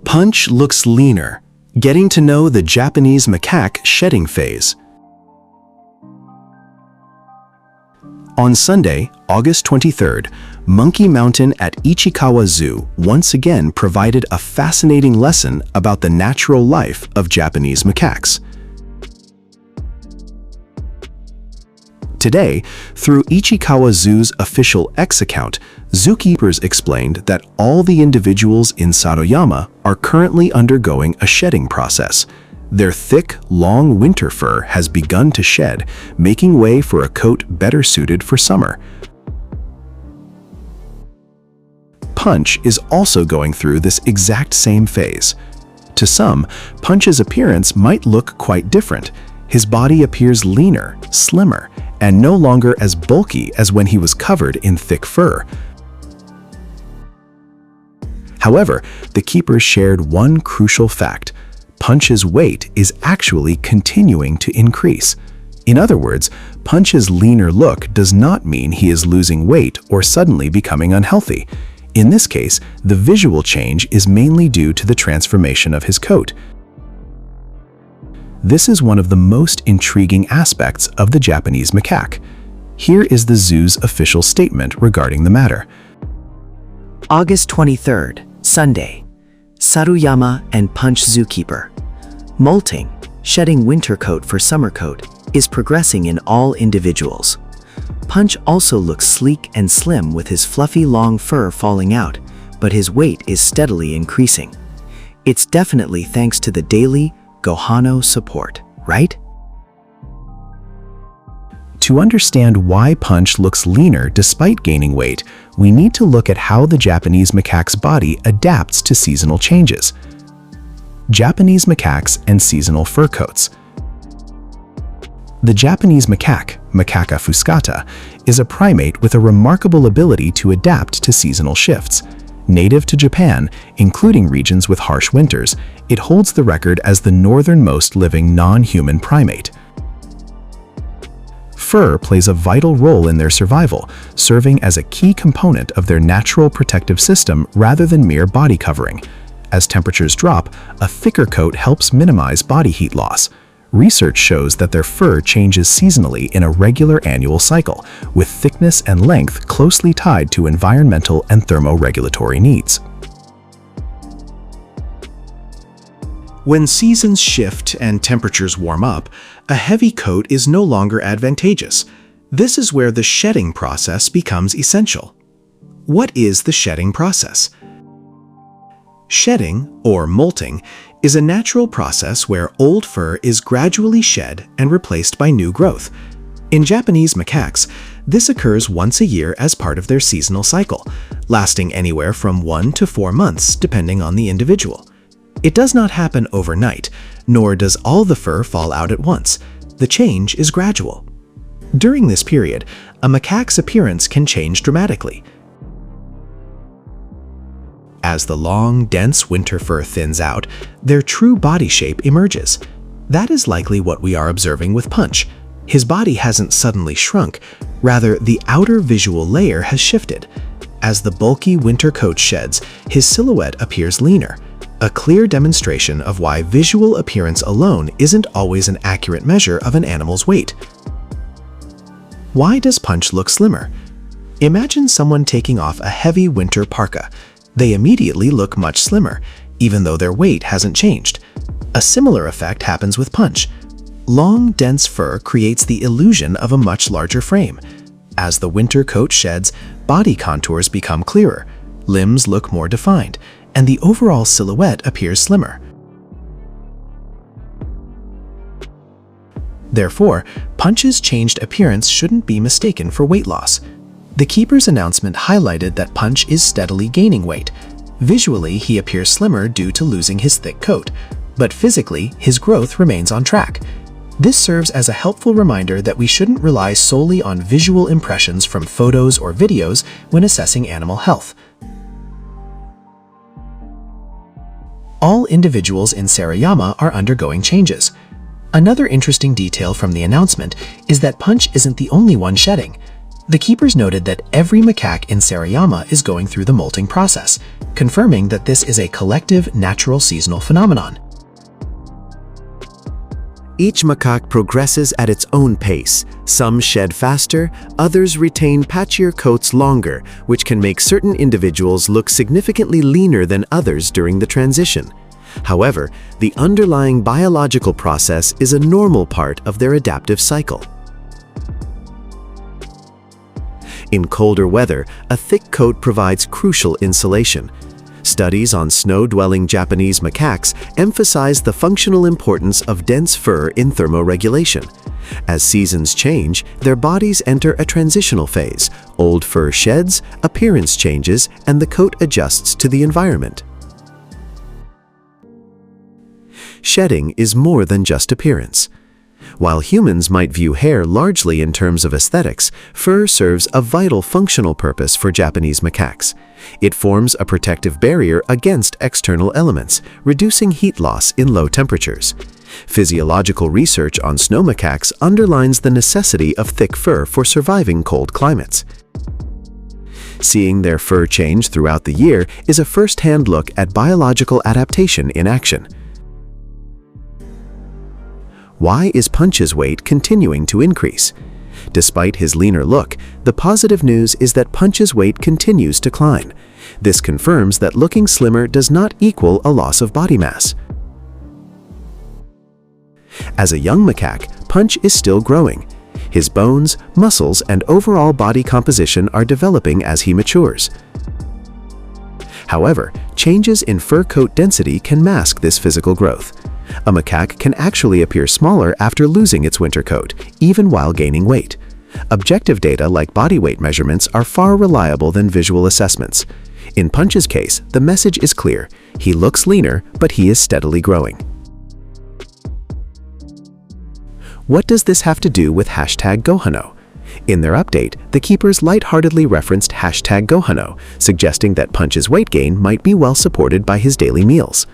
Punch looks leaner, getting to know the Japanese macaque shedding phase. On Sunday, August 23rd, Monkey Mountain at Ichikawa Zoo once again provided a fascinating lesson about the natural life of Japanese macaques. Today, through Ichikawa Zoo's official X account, zookeepers explained that all the individuals in Saruyama are currently undergoing a shedding process. Their thick, long winter fur has begun to shed, making way for a coat better suited for summer. Punch is also going through this exact same phase. To some, Punch's appearance might look quite different. His body appears leaner, slimmer, and no longer as bulky as when he was covered in thick fur. However, the keepers shared one crucial fact: Punch's weight is actually continuing to increase. In other words, Punch's leaner look does not mean he is losing weight or suddenly becoming unhealthy. In this case, the visual change is mainly due to the transformation of his coat. This is one of the most intriguing aspects of the Japanese macaque. Here is the zoo's official statement regarding the matter. August 23rd, Sunday. Saruyama and Punch zookeeper. Molting, shedding winter coat for summer coat, is progressing in all individuals. Punch also looks sleek and slim with his fluffy long fur falling out, but his weight is steadily increasing. It's definitely thanks to the daily Gohano support, right? To understand why Punch looks leaner despite gaining weight, we need to look at how the Japanese macaque's body adapts to seasonal changes. Japanese macaques and seasonal fur coats. The Japanese macaque, Macaca fuscata, is a primate with a remarkable ability to adapt to seasonal shifts. Native to Japan, including regions with harsh winters, it holds the record as the northernmost living non-human primate. Fur plays a vital role in their survival, serving as a key component of their natural protective system rather than mere body covering. As temperatures drop, a thicker coat helps minimize body heat loss. Research shows that their fur changes seasonally in a regular annual cycle, with thickness and length closely tied to environmental and thermoregulatory needs. When seasons shift and temperatures warm up, a heavy coat is no longer advantageous. This is where the shedding process becomes essential. What is the shedding process? Shedding, or molting, is a natural process where old fur is gradually shed and replaced by new growth. In Japanese macaques, this occurs once a year as part of their seasonal cycle, lasting anywhere from 1 to 4 months depending on the individual. It does not happen overnight, nor does all the fur fall out at once. The change is gradual. During this period, a macaque's appearance can change dramatically. As the long, dense winter fur thins out, their true body shape emerges. That is likely what we are observing with Punch. His body hasn't suddenly shrunk, rather the outer visual layer has shifted. As the bulky winter coat sheds, his silhouette appears leaner, a clear demonstration of why visual appearance alone isn't always an accurate measure of an animal's weight. Why does Punch look slimmer? Imagine someone taking off a heavy winter parka. They immediately look much slimmer, even though their weight hasn't changed. A similar effect happens with Punch. Long, dense fur creates the illusion of a much larger frame. As the winter coat sheds, body contours become clearer, limbs look more defined, and the overall silhouette appears slimmer. Therefore, Punch's changed appearance shouldn't be mistaken for weight loss. The keeper's announcement highlighted that Punch is steadily gaining weight. Visually, he appears slimmer due to losing his thick coat, but physically, his growth remains on track. This serves as a helpful reminder that we shouldn't rely solely on visual impressions from photos or videos when assessing animal health. All individuals in Saruyama are undergoing changes. Another interesting detail from the announcement is that Punch isn't the only one shedding. The keepers noted that every macaque in Saruyama is going through the molting process, confirming that this is a collective natural seasonal phenomenon. Each macaque progresses at its own pace. Some shed faster, others retain patchier coats longer, which can make certain individuals look significantly leaner than others during the transition. However, the underlying biological process is a normal part of their adaptive cycle. In colder weather, a thick coat provides crucial insulation. Studies on snow-dwelling Japanese macaques emphasize the functional importance of dense fur in thermoregulation. As seasons change, their bodies enter a transitional phase. Old fur sheds, appearance changes, and the coat adjusts to the environment. Shedding is more than just appearance. While humans might view hair largely in terms of aesthetics, fur serves a vital functional purpose for Japanese macaques. It forms a protective barrier against external elements, reducing heat loss in low temperatures. Physiological research on snow macaques underlines the necessity of thick fur for surviving cold climates. Seeing their fur change throughout the year is a first-hand look at biological adaptation in action. Why is Punch's weight continuing to increase? Despite his leaner look, the positive news is that Punch's weight continues to climb. This confirms that looking slimmer does not equal a loss of body mass. As a young macaque, Punch is still growing. His bones, muscles, and overall body composition are developing as he matures. However, changes in fur coat density can mask this physical growth. A macaque can actually appear smaller after losing its winter coat, even while gaining weight. Objective data like body weight measurements are far reliable than visual assessments. In Punch's case, the message is clear. He looks leaner, but he is steadily growing. What does this have to do with #Gohano? In their update, the keepers lightheartedly referenced #Gohano, suggesting that Punch's weight gain might be well supported by his daily meals.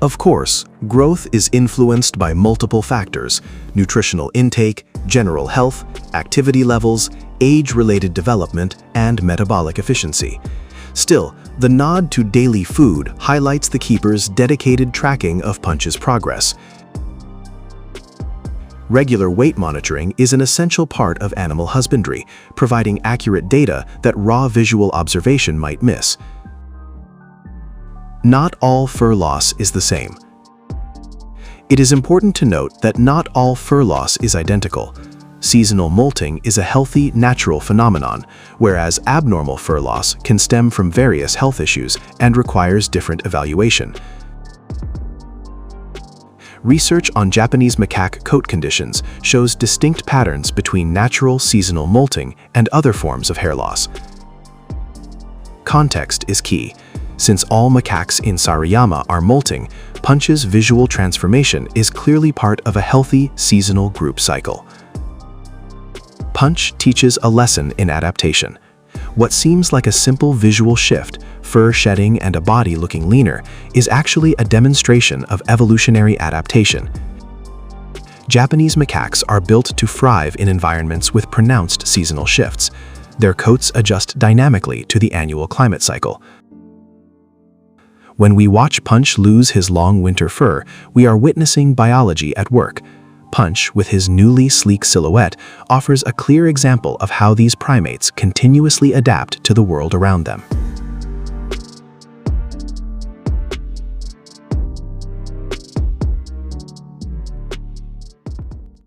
Of course, growth is influenced by multiple factors: nutritional intake, general health, activity levels, age-related development, and metabolic efficiency. Still, the nod to daily food highlights the keeper's dedicated tracking of Punch's progress. Regular weight monitoring is an essential part of animal husbandry, providing accurate data that raw visual observation might miss. Not all fur loss is the same. It is important to note that not all fur loss is identical. Seasonal molting is a healthy, natural phenomenon, whereas abnormal fur loss can stem from various health issues and requires different evaluation. Research on Japanese macaque coat conditions shows distinct patterns between natural seasonal molting and other forms of hair loss. Context is key. Since all macaques in Saruyama are molting, Punch's visual transformation is clearly part of a healthy seasonal group cycle. Punch teaches a lesson in adaptation. What seems like a simple visual shift, fur shedding and a body looking leaner, is actually a demonstration of evolutionary adaptation. Japanese macaques are built to thrive in environments with pronounced seasonal shifts. Their coats adjust dynamically to the annual climate cycle. When we watch Punch lose his long winter fur, we are witnessing biology at work. Punch, with his newly sleek silhouette, offers a clear example of how these primates continuously adapt to the world around them.